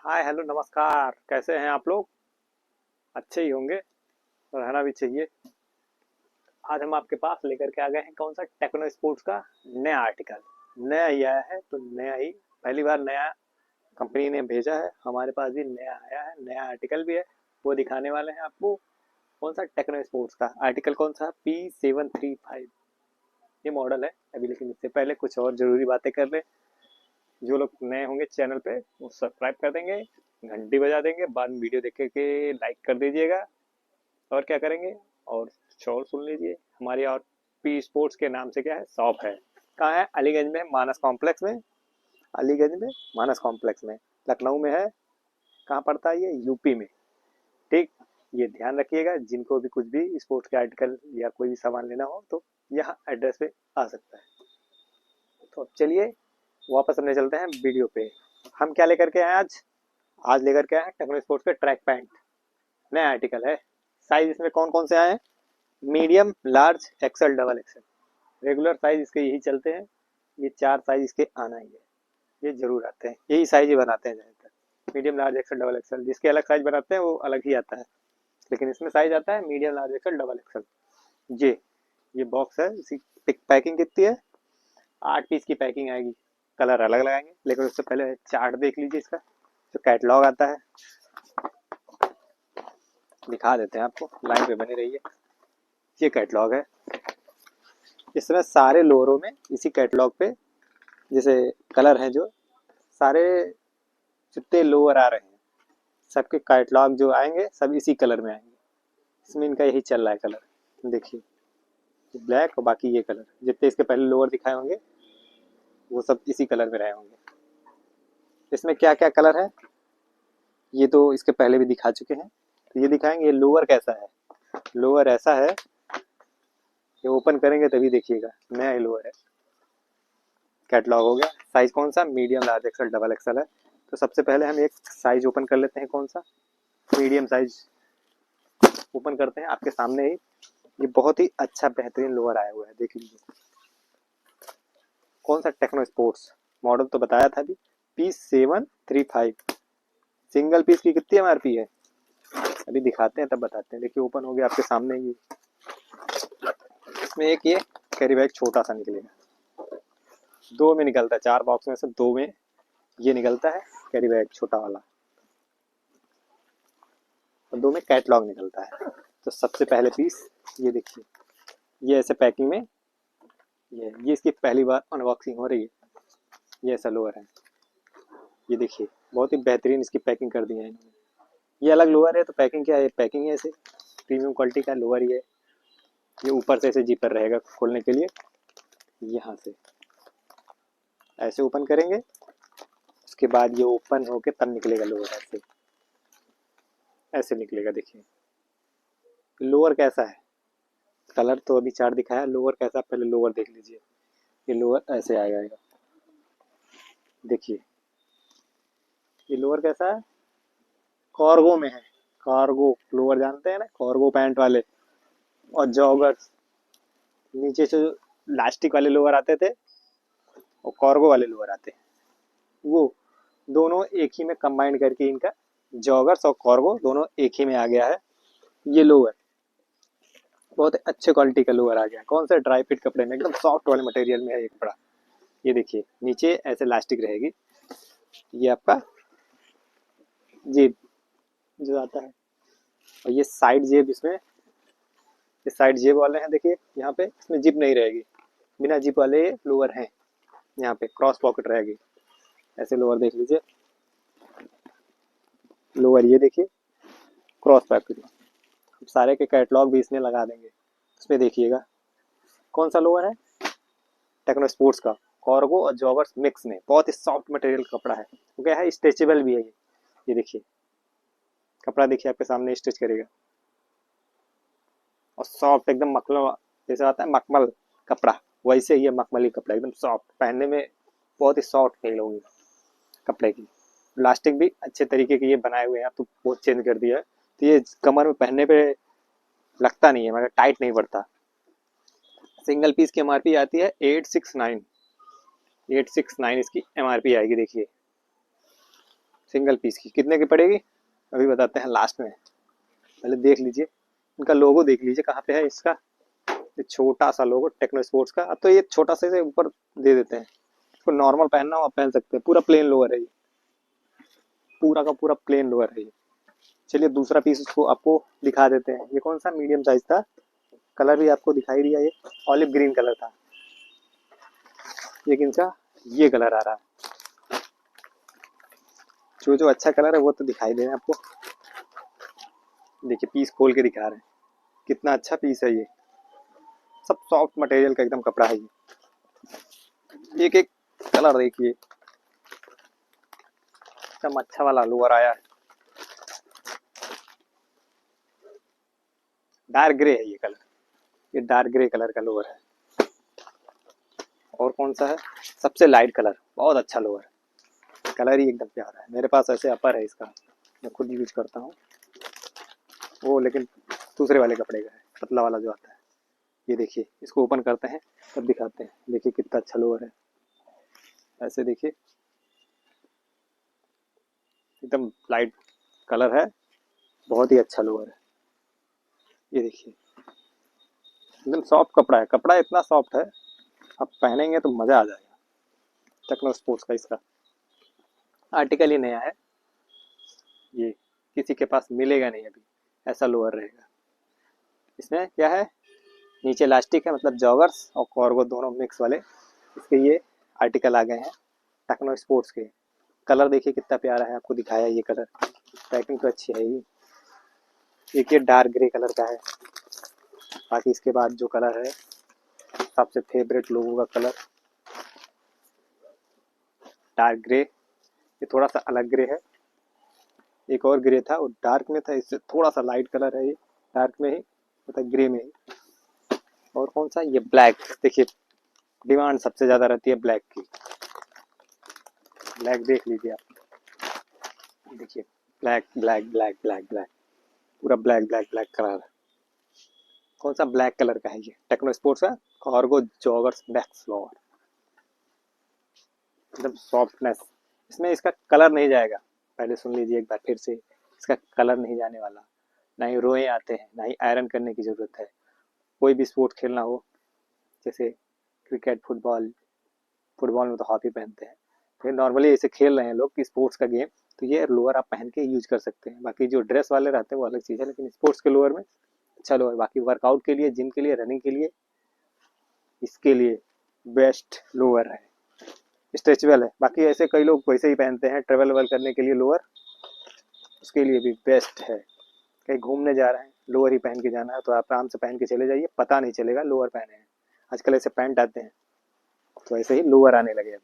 Hi hello नमस्कार, कैसे हैं आप लोग? अच्छे ही होंगे और रहना भी चाहिए। आज हम आपके पास लेकर के आ गए हैं कौन सा टेक्नो स्पोर्ट्स का नया आर्टिकल। नया ही आया है तो नया ही, पहली बार नया कंपनी ने भेजा है, हमारे पास भी नया आया है, नया आर्टिकल भी है। वो दिखाने वाले हैं आपको। कौन सा टेक्नो स्पोर्ट्स का आर्टिकल, कौन सा P735 ये मॉडल है अभी। लेकिन इससे पहले कुछ और जरूरी बातें कर ले। जो लोग नए होंगे चैनल पे वो सब्सक्राइब कर देंगे, घंटी बजा देंगे, बाद में वीडियो देख के लाइक कर दीजिएगा। और क्या करेंगे, और कुछ और सुन लीजिए। हमारी और पी स्पोर्ट्स के नाम से क्या है, शॉप है। कहाँ है? अलीगंज में, मानस कॉम्प्लेक्स में। अलीगंज में, मानस कॉम्प्लेक्स में। लखनऊ में है। कहाँ पड़ता है ये? यूपी में। ठीक, ये ध्यान रखिएगा। जिनको भी कुछ भी स्पोर्ट्स के आर्टिकल या कोई भी सामान लेना हो तो यहाँ एड्रेस पे आ सकता है। तो अब चलिए वापस अपने चलते हैं वीडियो पे। हम क्या लेकर के आए आज? आज लेकर के आए हैं टेक्नो स्पोर्ट्स के ट्रैक पैंट। नया आर्टिकल है। साइज इसमें कौन कौन से आए हैं? Medium, large, XL, double XL. Regular size इसके यही चलते हैं। ये चार साइज इसके आना ही है, ये जरूर आते हैं, यही साइज ही बनाते हैं ज़्यादातर। Medium, large, XL, double XL. जिसके अलग साइज बनाते हैं वो अलग ही आता है, लेकिन इसमें साइज आता है medium, large, XL, double XL. ये बॉक्स है। इसी पैकिंग कितनी है? 8 पीस की पैकिंग आएगी। कलर अलग लगाएंगे, लेकिन उससे पहले चार्ट देख लीजिए इसका। जो कैटलॉग आता है दिखा देते हैं आपको, लाइन पे बने रहिए। ये कैटलॉग है। इसमें सारे लोअरों में इसी कैटलॉग पे जैसे कलर हैं, जो सारे जितने लोअर आ रहे हैं सबके कैटलॉग जो आएंगे सब इसी कलर में आएंगे। इसमें इनका यही चल रहा है कलर। देखिए, ब्लैक और बाकी ये कलर जितने इसके पहले लोअर दिखाए होंगे वो सब इसी कलर में रहे होंगे। इसमें क्या क्या कलर है ये तो इसके पहले भी दिखा चुके हैं, तो ये दिखाएंगे। ये लोअर कैसा है? लोअर ऐसा है, ये ओपन करेंगे तभी देखिएगा, नया ही लोअर है। कैटलॉग हो गया। साइज कौन सा? Medium, large, XL, double XL है। तो सबसे पहले हम एक साइज ओपन कर लेते हैं। कौन सा? मीडियम साइज ओपन करते हैं आपके सामने ही। ये बहुत ही अच्छा बेहतरीन लोअर आया हुआ है, देख लीजिए। कौन सा? Techno sports. मॉडल तो बताया था अभी, P735। सिंगल पीस की कितनी MRP है अभी दिखाते हैं तब बताते हैं। देखिए ओपन हो गया आपके सामने ही। इसमें एक ये कैरी बैग छोटा सा निकलेगा, दो में निकलता है, 4 बॉक्स में से 2 में ये निकलता है कैरी बैग छोटा वाला, और 2 में कैटलॉग निकलता है। तो सबसे पहले पीस ये देखिए, ये ऐसे पैकिंग में, ये इसकी पहली बार अनबॉक्सिंग हो रही है। ये ऐसा लोअर है, ये देखिए बहुत ही बेहतरीन इसकी पैकिंग कर दी है इन्होंने। ये अलग लोअर है तो पैकिंग क्या है? पैकिंग है ऐसे प्रीमियम क्वालिटी का लोअर ही है। ये ऊपर से ऐसे जीपर रहेगा खोलने के लिए। यहाँ से ऐसे ओपन करेंगे, उसके बाद ये ओपन होके तब निकलेगा लोअर। ऐसे ऐसे निकलेगा। देखिए लोअर कैसा है, कलर तो अभी चार्ट दिखाया, लोअर कैसा पहले लोअर देख लीजिए। ये लोअर ऐसे आएगा। देखिए ये लोअर कैसा है, कार्गो में है। कार्गो लोअर जानते हैं ना, कार्गो पैंट वाले और जॉगर्स। नीचे से जो लास्टिक वाले लोअर आते थे और कार्गो वाले लोअर आते हैं, वो दोनों एक ही में कंबाइंड करके इनका जॉगर्स और कार्गो दोनों एक ही में आ गया है। ये लोअर बहुत अच्छे क्वालिटी का लोअर आ गया। कौन सा? ड्राई फिट कपड़े में, एकदम सॉफ्ट वाले मटेरियल में है ये कपड़ा। ये देखिए नीचे ऐसे इलास्टिक रहेगी। ये आपका जेब जो आता है, और ये साइड जेब। इसमें ये साइड जेब वाले हैं, देखिए यहाँ पे इसमें जिप नहीं रहेगी। बिना जिप वाले लोअर हैं। यहाँ पे क्रॉस पॉकेट रहेगी। ऐसे लोअर देख लीजिए। लोअर ये देखिए क्रॉस पॉकेट। सारे के कैटलॉग भी इसमें लगा देंगे, इसमें देखिएगा। कौन सा लोअर है? टेक्नो स्पोर्ट्स का कार्गो और जॉगर्स मिक्स में। बहुत ही सॉफ्ट मटेरियल का कपड़ा है, वो क्या है, स्ट्रेचेबल भी है ये देखिए कपड़ा, देखिए आपके सामने स्टिच करेगा। और सॉफ्ट एकदम मखमल जैसे आता है मखमल कपड़ा, वैसे ही ये मखमली कपड़ा एकदम सॉफ्ट, पहनने में बहुत ही सॉफ्ट फील होगी कपड़े की। प्लास्टिक भी अच्छे तरीके के ये बनाए हुए हैं, अब तो बहुत चेंज कर दिया है। तो ये कमर में पहनने पे लगता नहीं है, मगर टाइट नहीं पड़ता। सिंगल पीस की MRP आती है 869। 869 इसकी MRP आएगी। देखिए सिंगल पीस की कितने की पड़ेगी अभी बताते हैं लास्ट में। पहले देख लीजिए इनका लोगो, देख लीजिए कहाँ पे है इसका, ये छोटा सा लोगो टेक्नो स्पोर्ट्स का। अब तो ये छोटा से ऊपर दे देते हैं, इसको नॉर्मल पहनना हो आप पहन सकते हैं। पूरा प्लेन लोअर है ये, पूरा का पूरा प्लेन लोअर है ये। चलिए दूसरा पीस उसको आपको दिखा देते हैं। ये कौन सा मीडियम साइज था, कलर भी आपको दिखाई दिया, ये ऑलिव ग्रीन कलर था। लेकिन इनका ये कलर आ रहा है, जो जो अच्छा कलर है वो तो दिखाई दे रहा है आपको। देखिए पीस खोल के दिखा रहे हैं, कितना अच्छा पीस है ये। सब सॉफ्ट मटेरियल का एकदम कपड़ा है ये। एक एक कलर देखिए, एकदम अच्छा वाला लोअर आया है। डार्क ग्रे है ये कलर, ये डार्क ग्रे कलर का लोअर है। और कौन सा है, सबसे लाइट कलर, बहुत अच्छा लोअर है, कलर ही एकदम प्यारा है। मेरे पास ऐसे अपर है इसका, मैं खुद यूज करता हूँ वो, लेकिन दूसरे वाले कपड़े का है, पतला वाला जो आता है। ये देखिए इसको ओपन करते हैं तब दिखाते हैं। देखिए कितना अच्छा लोअर है, ऐसे देखिए एकदम लाइट कलर है, बहुत ही अच्छा लोअर है। ये देखिए एकदम सॉफ्ट कपड़ा है, कपड़ा इतना सॉफ्ट है आप पहनेंगे तो मज़ा आ जाएगा। टेक्नो स्पोर्ट्स का इसका आर्टिकल ही नया है, ये किसी के पास मिलेगा नहीं अभी, ऐसा लोअर रहेगा। इसमें क्या है, नीचे इलास्टिक है, मतलब जॉगर्स और कार्गो दोनों मिक्स वाले इसके ये आर्टिकल आ गए हैं टेक्नो स्पोर्ट्स के। कलर देखिए कितना प्यारा है, आपको दिखाया ये कलर, पैकिंग तो अच्छी है ही। एक ये डार्क ग्रे कलर का है। बाकी इसके बाद जो कलर है सबसे फेवरेट लोगों का कलर डार्क ग्रे, ये थोड़ा सा अलग ग्रे है। एक और ग्रे था वो डार्क में था, इससे थोड़ा सा लाइट कलर है ये, डार्क में ही मतलब ग्रे में ही। और कौन सा, ये ब्लैक, देखिए डिमांड सबसे ज्यादा रहती है ब्लैक की। ब्लैक देख लीजिए आप, देखिए black black black black black, पूरा ब्लैक ब्लैक ब्लैक कलर। कौन सा ब्लैक कलर का है ये, टेक्नो स्पोर्ट्स का कार्गो जॉगर्स मैक्स लोअर, एकदम सॉफ्टनेस। इसमें इसका कलर नहीं जाएगा, पहले सुन लीजिए एक बार फिर से, इसका कलर नहीं जाने वाला, ना ही रोए आते हैं, ना ही आयरन करने की ज़रूरत है। कोई भी स्पोर्ट खेलना हो, जैसे क्रिकेट, फुटबॉल, फुटबॉल में तो हॉकी पहनते हैं, फिर नॉर्मली ऐसे खेल रहे हैं लोग कि स्पोर्ट्स का गेम, तो ये लोअर आप पहन के यूज कर सकते हैं। बाकी जो ड्रेस वाले रहते हैं वो अलग चीज़ है, लेकिन स्पोर्ट्स के लोअर में अच्छा लोअर। बाकी वर्कआउट के लिए, जिम के लिए, रनिंग के लिए, इसके लिए बेस्ट लोअर है, स्ट्रेचेबल है। बाकी ऐसे कई लोग वैसे ही पहनते हैं ट्रेवल वेल करने के लिए लोअर, उसके लिए भी बेस्ट है। कहीं घूमने जा रहे हैं, लोअर ही पहन के जाना है तो आप आराम से पहन के चले जाइए, पता नहीं चलेगा लोअर पहने हैं। आजकल ऐसे पैंट आते हैं, तो ऐसे ही लोअर आने लगे।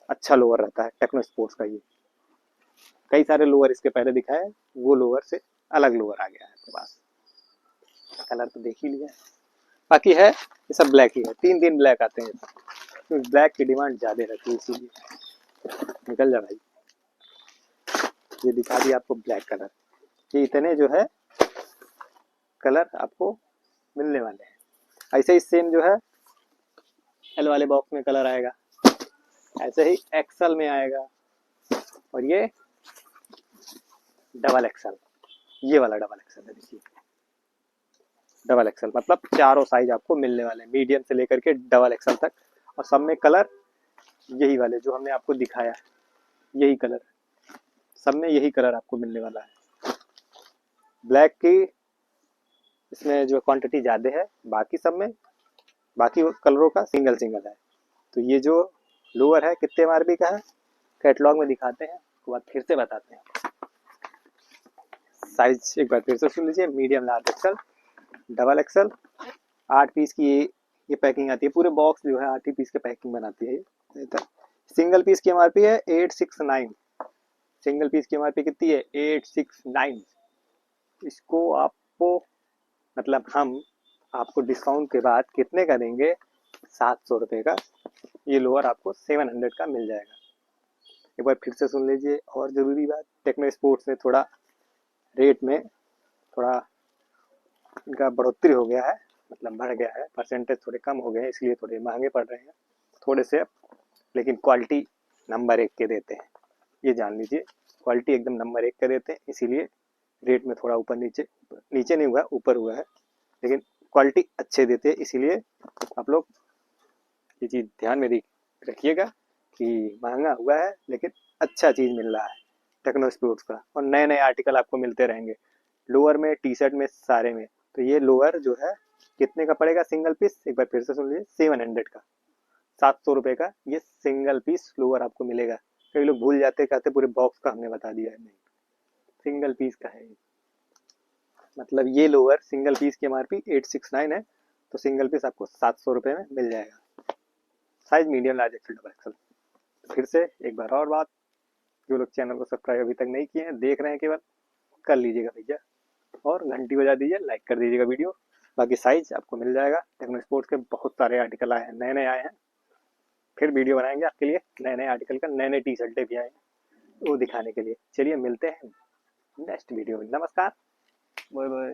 अच्छा लोअर रहता है टेक्नो स्पोर्ट्स का ये। कई सारे लोअर इसके पहले दिखाए, वो लोअर से अलग लोअर आ गया है आपके पास। कलर तो देख ही लिया, बाकी है ये सब ब्लैक ही है, 3 ब्लैक आते हैं, क्योंकि ब्लैक की डिमांड ज़्यादा रहती है इसीलिए। निकल जा भाई, ये दिखा दिया आपको ब्लैक कलर। ये इतने जो है कलर आपको मिलने वाले हैं। ऐसे ही सेम जो है एल वाले बॉक्स में कलर आएगा, ऐसे ही एक्सल में आएगा, और ये डबल एक्सल, ये वाला डबल एक्सल है। देखिए डबल एक्सल मतलब चारों साइज आपको मिलने वाले हैं, मीडियम से लेकर के डबल एक्सल तक। और सब में कलर यही वाले जो हमने आपको दिखाया, यही कलर, सब में यही कलर आपको मिलने वाला है। ब्लैक की इसमें जो क्वांटिटी ज़्यादा है, बाकी सब में बाकी कलरों का सिंगल सिंगल है। तो ये जो लोअर है कितने एमआरपी का है, कैटलॉग में दिखाते हैं, उसके बाद फिर से बताते हैं। साइज एक बार फिर से सुन लीजिए, medium, large XL, double XL, 8 piece की ये पैकिंग आती है। पूरे बॉक्स जो है 8 ही पीस की पैकिंग बनाती है ये। सिंगल पीस की एमआरपी है 869, सिंगल पीस की एमआरपी कितनी है 869। इसको आपको मतलब हम आपको डिस्काउंट के बाद कितने का देंगे, 700 रुपये का ये लोअर आपको 700 का मिल जाएगा। एक बार फिर से सुन लीजिए। और ज़रूरी बात, टेक्नो स्पोर्ट्स में थोड़ा रेट में थोड़ा इनका बढ़ोतरी हो गया है, मतलब बढ़ गया है, परसेंटेज थोड़े कम हो गए हैं, इसलिए थोड़े महंगे पड़ रहे हैं थोड़े से, लेकिन क्वालिटी नंबर 1 के देते हैं, ये जान लीजिए। क्वालिटी एकदम नंबर 1 का देते हैं, इसीलिए रेट में थोड़ा ऊपर नीचे नीचे नहीं हुआ, ऊपर हुआ है, लेकिन क्वालिटी अच्छे देते हैं, इसीलिए आप लोग ये चीज़ ध्यान में रखिएगा कि महंगा हुआ है लेकिन अच्छा चीज़ मिल रहा है टेक्नो स्पोर्ट्स का, और नए नए आर्टिकल आपको मिलते रहेंगे लोअर में, टी शर्ट में, सारे में। तो ये लोअर जो है कितने का पड़ेगा सिंगल पीस, एक बार फिर से सुन लीजिए, 700 का, 700 रुपये का ये सिंगल पीस लोअर आपको मिलेगा। कई लोग भूल जाते, कहते पूरे बॉक्स का हमने बता दिया है, नहीं, सिंगल पीस का है। मतलब ये लोअर सिंगल पीस की एमआरपी 869 है, तो सिंगल पीस आपको 700 रुपये में मिल जाएगा। Size medium, large, XL, double XL. फिर से एक बार और बात, जो लोग चैनल को सब्सक्राइब अभी तक नहीं किए हैं, देख रहे हैं केवल, कर लीजिएगा भैया, और घंटी बजा दीजिए, लाइक कर दीजिएगा वीडियो। बाकी साइज आपको मिल जाएगा। टेक्नो स्पोर्ट्स के बहुत सारे आर्टिकल आए हैं, नए नए आए हैं, फिर वीडियो बनाएंगे आपके लिए नए नए आर्टिकल का, नए नए टी शर्टें भी आए हैं वो दिखाने के लिए। चलिए मिलते हैं नेक्स्ट वीडियो में, नमस्कार, बाय बाय।